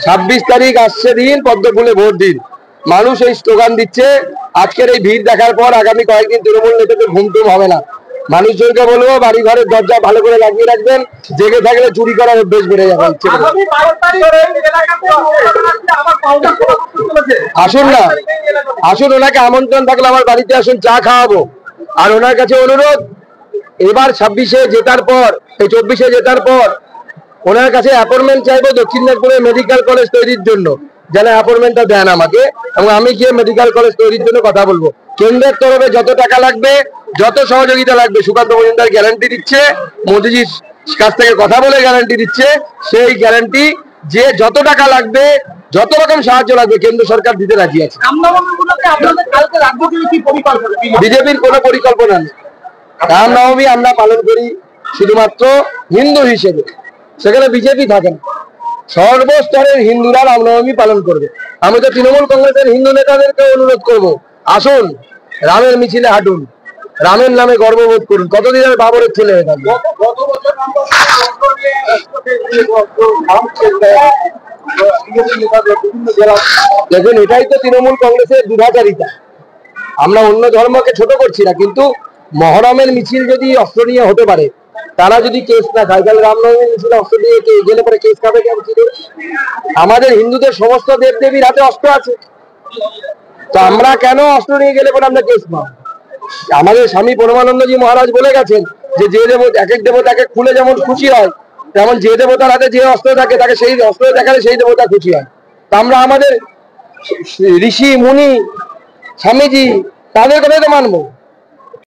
26 তারিখ আসছে দিন, পদ্মফুলে ভোট দিন। মানুষ এই স্লোগান দিচ্ছে। আজকের এই ভিড় দেখার পর আগামী কয়েকদিন তৃণমূল নেতাদের ঘুম টুম হবে না। মানুষজনকে বলবো বাড়ি ঘরের দরজা ভালো করে লাগিয়ে রাখবেন, জেগে থাকলে চুরি করার অভ্যেস বেড়ে যাবে। আসুন না, আসুন, ওনাকে আমন্ত্রণ থাকলে আমার বাড়িতে আসুন, চা খাওয়াবো। আর ওনার কাছে অনুরোধ, এবার 26-এ জেতার পর, এই 24-এ জেতার পর ওনার কাছে অ্যাপয়েন্টমেন্ট চাইবো দক্ষিণ দিনাজপুরে মেডিকেল কলেজ তৈরির জন্য, যেন অ্যাপয়েন্টমেন্টটা দেন আমাকে, এবং আমি গিয়ে মেডিকেল কলেজ তৈরির জন্য কথা বলবো। কেন্দ্রের তরফে যত টাকা লাগবে, যত সহযোগিতা লাগবে, সুকান্ত মজুমদার গ্যারান্টি দিচ্ছে, মোদিজির কাছ থেকে কথা বলে গ্যারান্টি দিচ্ছে, সেই গ্যারান্টি যে যত টাকা লাগবে, যত রকম সাহায্য লাগবে কেন্দ্র সরকার দিতে রাজি আছে। বিজেপির কোনো পরিকল্পনা নেই। রামনবমী আমরা পালন করি শুধুমাত্র হিন্দু হিসেবে, সেখানে বিজেপি থাকে না। সর্বস্তরের হিন্দুরা রামনবমী পালন করবে। আমি তো তৃণমূল কংগ্রেসের হিন্দু নেতাদেরকে অনুরোধ করব, আসুন রামের মিছিলে হাঁটুন, রামের নামে গর্ববোধ করুন। কতদিন আমি বাবরের ছেলে হয়ে থাকবো। দেখুন, এটাই তো তৃণমূল কংগ্রেসের দুরাচারিতা। আমরা অন্য ধর্মকে ছোট করছি না, কিন্তু মহরমের মিছিল যদি অস্ত্র নিয়ে হতে পারে, তারা যদি কেস না খায়, তাহলে রামনবমীর মিছিলে অস্ত্র দিয়ে গেলে পরে কেস খাবে কেন? আমাদের হিন্দুদের সমস্ত দেবদেবীর হাতে অস্ত্র আছে, তো আমরা কেন অস্ত্র নিয়ে গেলে পরে আমরা কেস পাবো? আমাদের স্বামী পরমানন্দজি মহারাজ বলে গেছেন যে যে দেবতা, এক এক দেবতা এক এক ফুলে যেমন খুশি হয়, তেমন যে দেবতার হাতে যে অস্ত্র থাকে তাকে সেই অস্ত্র দেখালে সেই দেবতা খুশি হয়। তা আমরা আমাদের ঋষি মুনি স্বামীজি তাদের কথাই তো মানবো।